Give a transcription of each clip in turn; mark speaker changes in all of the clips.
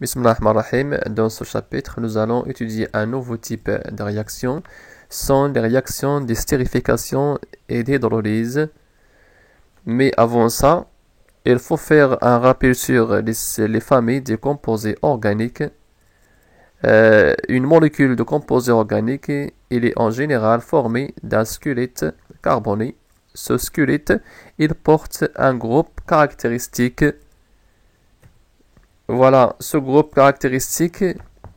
Speaker 1: Bismillahirrahmanirrahim. Dans ce chapitre, nous allons étudier un nouveau type de réaction. Sont les réactions d'estérification et d'hydrolyse. Mais avant ça, il faut faire un rappel sur les familles des composés organiques. Une molécule de composé organique, il est en général formée d'un squelette carboné. Ce squelette, il porte un groupe caractéristique. Voilà, ce groupe caractéristique,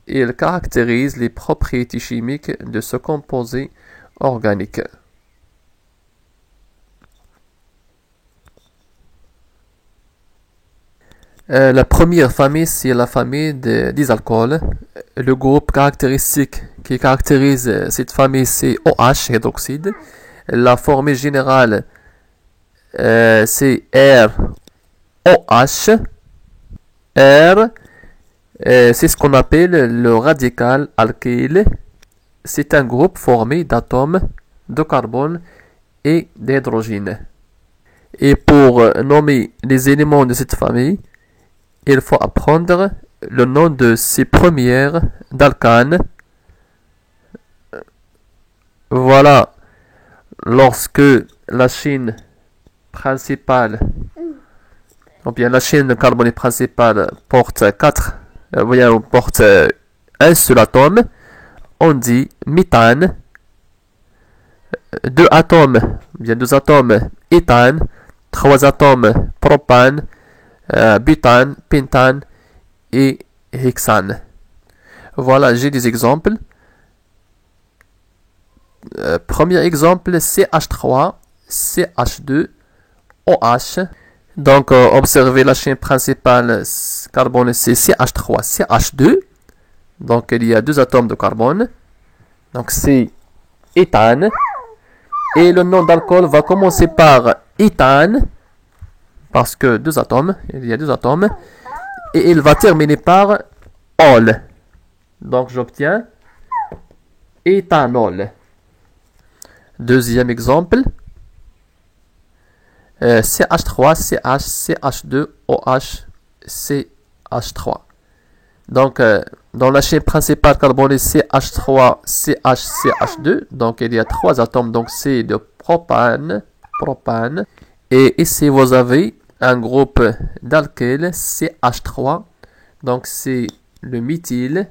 Speaker 1: il caractérise les propriétés chimiques de ce composé organique. La première famille, c'est la famille des alcools. Le groupe caractéristique qui caractérise cette famille, c'est OH, hydroxyde. La formule générale, c'est ROH. R, c'est ce qu'on appelle le radical alkyle. C'est un groupe formé d'atomes de carbone et d'hydrogène. Et pour nommer les éléments de cette famille, il faut apprendre le nom de ces premières d'alcanes. Voilà, lorsque la chaîne principale, ou bien la chaîne carbonique principale porte porte un seul atome, on dit méthane. Deux atomes éthane, trois atomes propane, butane, pentane et hexane. Voilà, j'ai des exemples. Premier exemple, CH3, CH2, OH. Donc, observez la chaîne principale carbone, c'est CH3, CH2. Donc, il y a deux atomes de carbone. Donc, c'est éthane. Et le nom d'alcool va commencer par éthane. Parce que il y a deux atomes. Et il va terminer par ol. Donc, j'obtiens éthanol. Deuxième exemple. CH3, CH, CH2, OH, CH3. Donc, dans la chaîne principale carbonée CH3, CH, CH2, donc il y a trois atomes, donc c'est de propane. Et ici, vous avez un groupe d'alkyl, CH3, donc c'est le méthyle.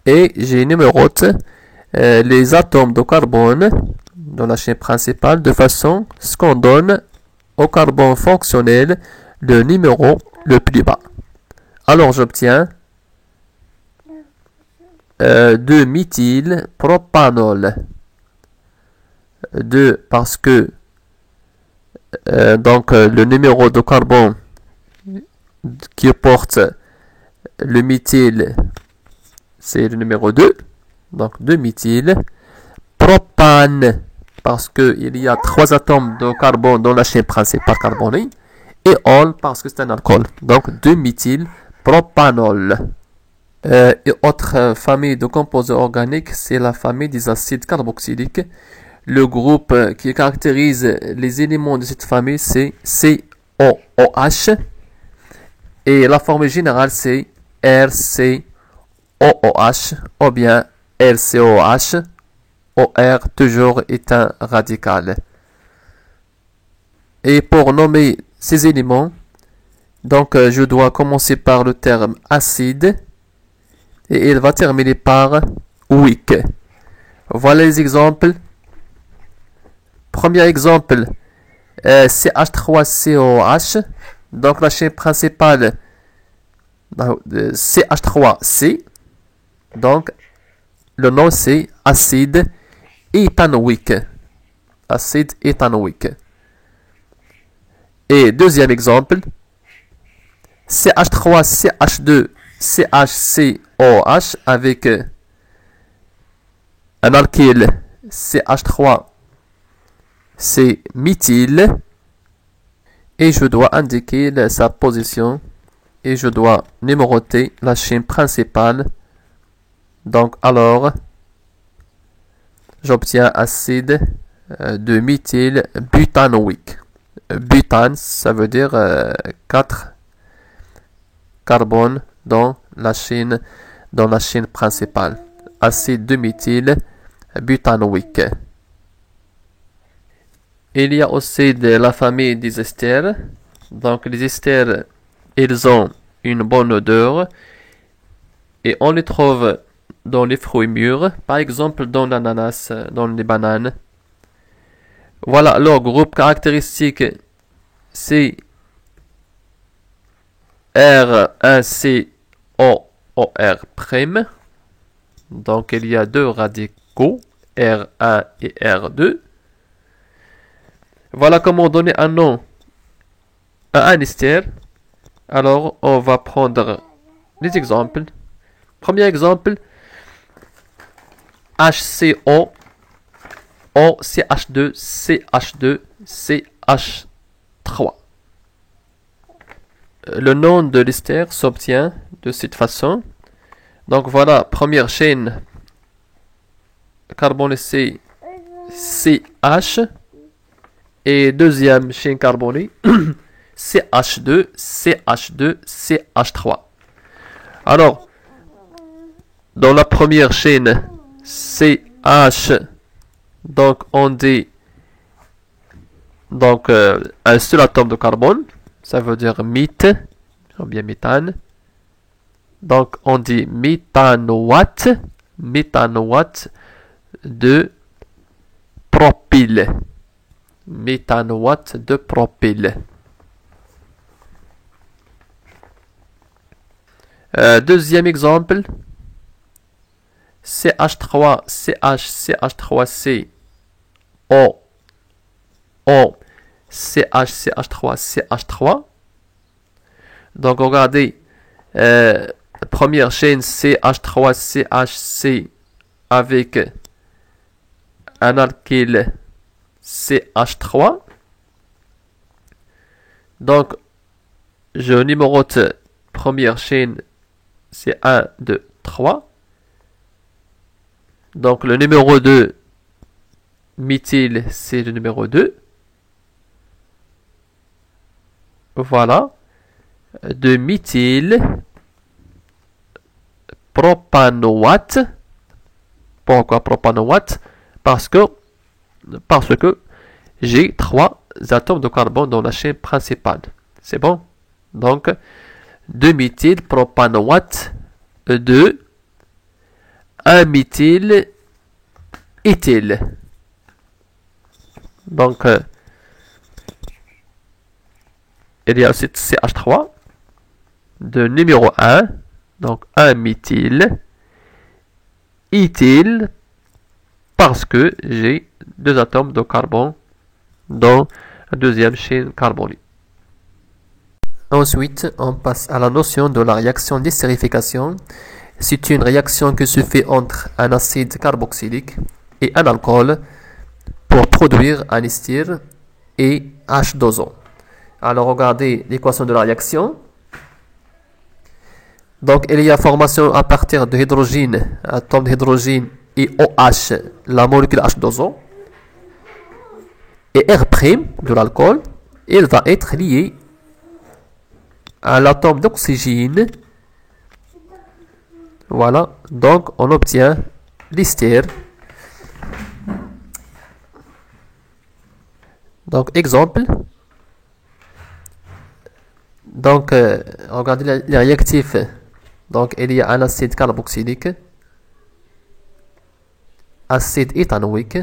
Speaker 1: Et j'ai numéroté les atomes de carbone dans la chaîne principale de façon à ce qu'on donne au carbone fonctionnel le numéro le plus bas. Alors j'obtiens 2-méthylpropanol. 2 parce que le numéro de carbone qui porte le méthyle, c'est le numéro 2. Donc 2-méthyle. Propane, parce qu'il y a trois atomes de carbone dans la chaîne principale carbonée. Et ol, parce que c'est un alcool. Donc 2-méthylpropanol. Et autre famille de composés organiques, c'est la famille des acides carboxyliques. Le groupe qui caractérise les éléments de cette famille, c'est COOH. Et la formule générale, c'est RCOOH ou bien RCOH. OR toujours est un radical. Et pour nommer ces éléments, donc je dois commencer par le terme acide et il va terminer par weak. Voilà les exemples. Premier exemple, CH3COH. Donc la chaîne principale CH3C. Donc le nom c'est acide éthanoïque. Acide éthanoïque. Et deuxième exemple, CH3, CH2, CHCOH avec un alkyle CH3, c'est méthyle. Et je dois indiquer sa position et je dois numéroter la chaîne principale. Donc alors, j'obtiens acide de méthylbutanoïque. Butane, ça veut dire 4 carbone dans la chaîne principale. Acide 2-méthyl butanoïque. Il y a aussi de la famille des esters. Donc les esters, ils ont une bonne odeur et on les trouve dans les fruits mûrs, par exemple dans l'ananas, dans les bananes. Voilà, leur groupe caractéristique, c'est R1COOR'. Donc il y a deux radicaux, R1 et R2. Voilà comment donner un nom à un ester. Alors on va prendre les exemples. Premier exemple, HCO, OCH2, CH2, CH3. Le nom de l'ester s'obtient de cette façon. Donc voilà, première chaîne carbonée CH et deuxième chaîne carbonée CH2, CH2, CH3. Alors, dans la première chaîne CH, donc on dit un seul atome de carbone, ça veut dire meth ou bien méthane. Donc on dit méthanoate de propyle. Méthanoate de propyle. Deuxième exemple, CH3, CH, CH3C, O, CH, CH3, CH3. Donc regardez, première chaîne CH3, CHC avec un alkyle CH3. Donc, je numérote première chaîne, c'est 1, 2, 3. Donc, le numéro 2, méthyle, c'est le numéro 2. Voilà. De méthyle propanoate. Pourquoi propanoate? Parce que j'ai 3 atomes de carbone dans la chaîne principale. C'est bon? Donc, 2-méthyl propanoate de 1-méthyl éthyle. Donc, il y a aussi CH3 de numéro 1, donc 1-méthyl éthyle, parce que j'ai 2 atomes de carbone dans la deuxième chaîne carbonée. Ensuite, on passe à la notion de la réaction d'estérification. C'est une réaction qui se fait entre un acide carboxylique et un alcool pour produire un ester et H2O. Alors, regardez l'équation de la réaction. Donc, il y a formation à partir de hydrogène, atome d'hydrogène et OH, la molécule H2O. Et R' de l'alcool, il va être lié à l'atome d'oxygène. Voilà, donc on obtient l'ester. Donc, exemple. Donc, regardez les réactifs. Donc, il y a un acide carboxylique, acide éthanoïque,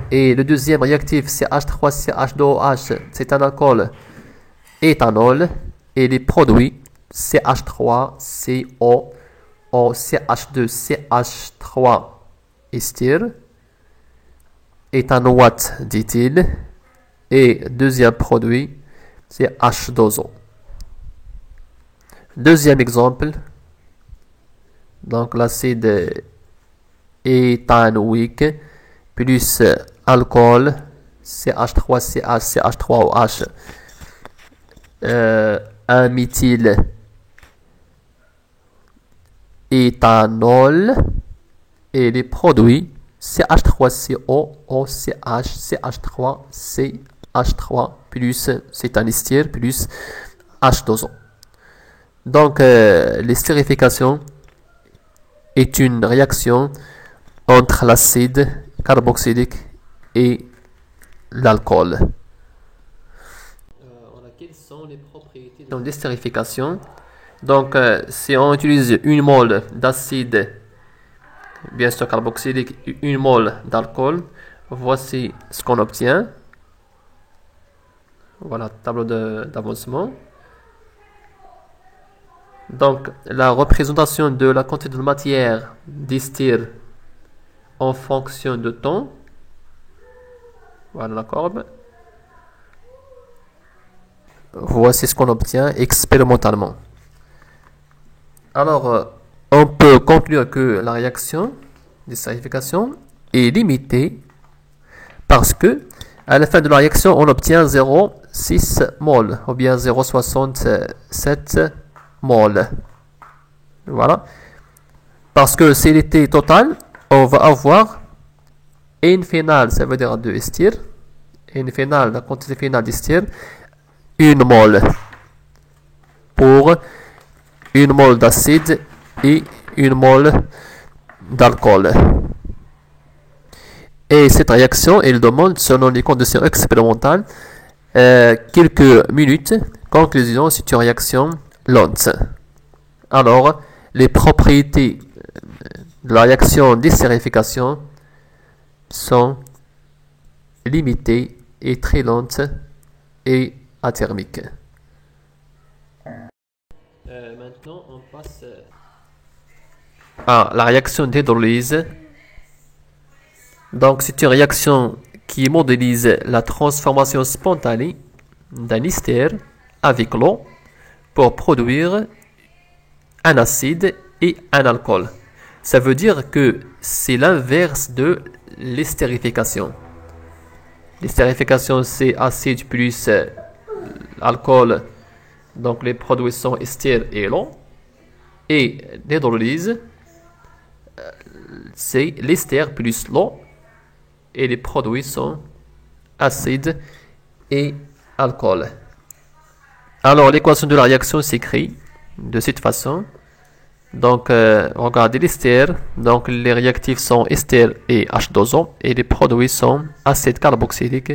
Speaker 1: et le deuxième réactif, CH3CH2OH, c'est un alcool éthanol, et les produits CH3CO, CH2CH3 ester, éthanoate d'éthyle, et deuxième produit, c'est H2O. Deuxième exemple, donc l'acide éthanoïque plus alcool CH3CH, CH3OH, 1-méthyl éthanol, et les produits CH3CO, OCH, CH3, CH3 plus, c'est un ester plus H2O. Donc, l'estérification est une réaction entre l'acide carboxylique et l'alcool. Quelles sont les propriétés de l'estérification? Donc, si on utilise une mole d'acide, bien sûr carboxylique, et une mole d'alcool, voici ce qu'on obtient. Voilà, tableau d'avancement. Donc, la représentation de la quantité de matière distille en fonction de temps. Voilà la courbe. Voici ce qu'on obtient expérimentalement. Alors, on peut conclure que la réaction d'estérification est limitée parce que à la fin de la réaction, on obtient 0,6 mol ou bien 0,67 mol. Voilà. Parce que s'il était total, on va avoir N finale, ça veut dire 2 estir. N finale, la quantité finale d'estir, 1 mol pour 1 mol d'acide et 1 mol d'alcool. Et cette réaction, elle demande, selon les conditions expérimentales, quelques minutes. Conclusion, c'est une réaction lente. Alors, les propriétés de la réaction d'estérification sont limitées et très lentes et athermiques. Maintenant, on passe à la réaction d'hydrolyse. Donc, c'est une réaction qui modélise la transformation spontanée d'un ester avec l'eau pour produire un acide et un alcool. Ça veut dire que c'est l'inverse de l'estérification. L'estérification, c'est acide plus alcool, donc les produits sont ester et l'eau. Et l'hydrolyse, c'est l'ester plus l'eau et les produits sont acide et alcool. Alors, l'équation de la réaction s'écrit de cette façon. Donc, regardez l'ester. Donc, les réactifs sont ester et H2O et les produits sont acide carboxylique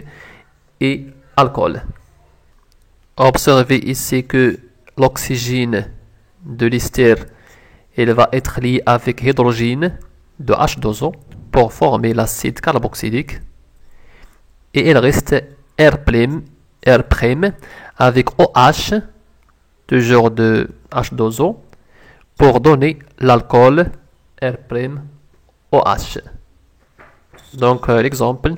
Speaker 1: et alcool. Observez ici que l'oxygène de l'ester, il va être lié avec l'hydrogène de H2O pour former l'acide carboxylique et il reste R' avec OH, toujours de H2O, pour donner l'alcool R'OH. Donc l'exemple,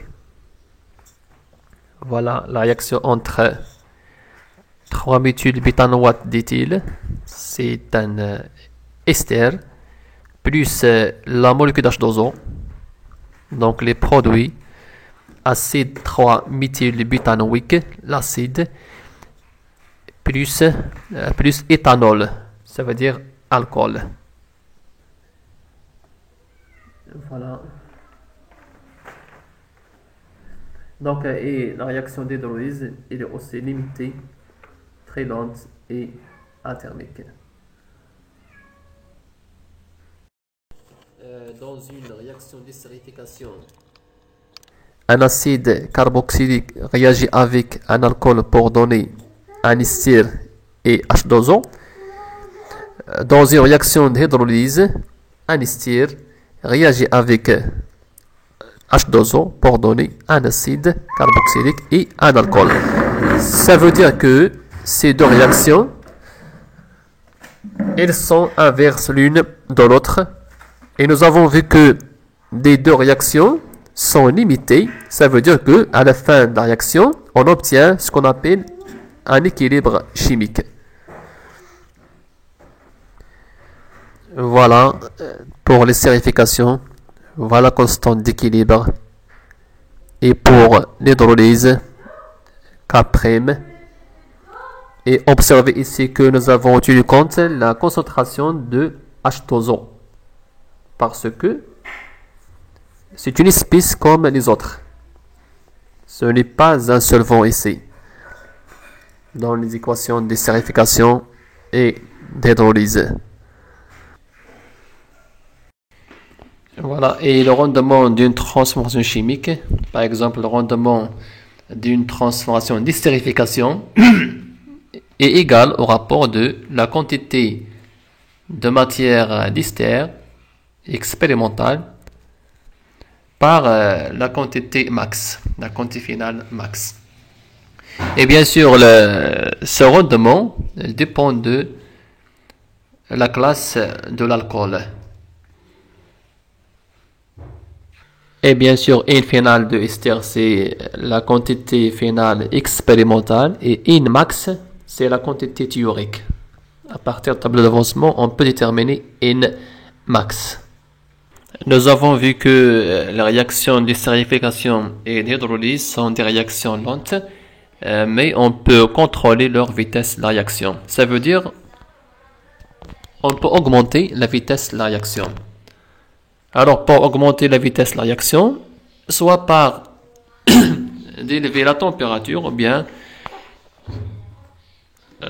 Speaker 1: voilà la réaction entre 3-méthylbutanoate d'éthyle, c'est un ester, plus la molécule d'H2O, donc les produits acide 3-méthylbutanoïque, l'acide, plus éthanol, ça veut dire alcool. Voilà. Donc, et la réaction d'hydrolyse, elle est aussi limitée, très lente et athermique. Dans une réaction d'estérification, un acide carboxylique réagit avec un alcool pour donner un ester et H2O. Dans une réaction d'hydrolyse, un ester réagit avec H2O pour donner un acide carboxylique et un alcool. Ça veut dire que ces deux réactions, elles sont inverses l'une de l'autre. Et nous avons vu que les deux réactions sont limitées. Ça veut dire que à la fin de la réaction, on obtient ce qu'on appelle un équilibre chimique. Voilà pour l'estérification. Voilà la constante d'équilibre. Et pour l'hydrolyse, K'. Et observez ici que nous avons tenu compte de la concentration de H2O. Parce que c'est une espèce comme les autres. Ce n'est pas un solvant ici. Dans les équations d'estérification et d'hydrolyse. Voilà, et le rendement d'une transformation chimique, par exemple le rendement d'une transformation d'estérification, est égal au rapport de la quantité de matière d'ester expérimentale par la quantité max, la quantité finale max. Et bien sûr, ce rendement dépend de la classe de l'alcool. Et bien sûr, N finale de ester, c'est la quantité finale expérimentale. Et N max, c'est la quantité théorique. À partir du tableau d'avancement, on peut déterminer N max. Nous avons vu que les réactions d'estérification et d'hydrolyse sont des réactions lentes, mais on peut contrôler leur vitesse de la réaction. Ça veut dire on peut augmenter la vitesse de la réaction. Alors, pour augmenter la vitesse de la réaction, soit par d'élever la température, ou bien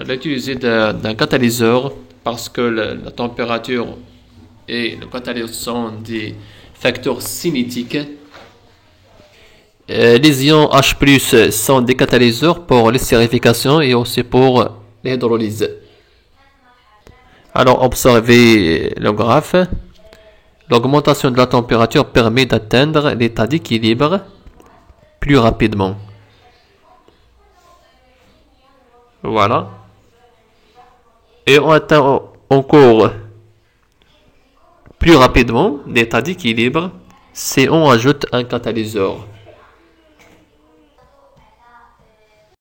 Speaker 1: d'utiliser d'un catalyseur, parce que la température et le catalyseur sont des facteurs cinétiques. Les ions H+ sont des catalyseurs pour l'estérification et aussi pour l'hydrolyse. Alors, observez le graphe. L'augmentation de la température permet d'atteindre l'état d'équilibre plus rapidement. Voilà. Et on atteint encore plus rapidement l'état d'équilibre si on ajoute un catalyseur.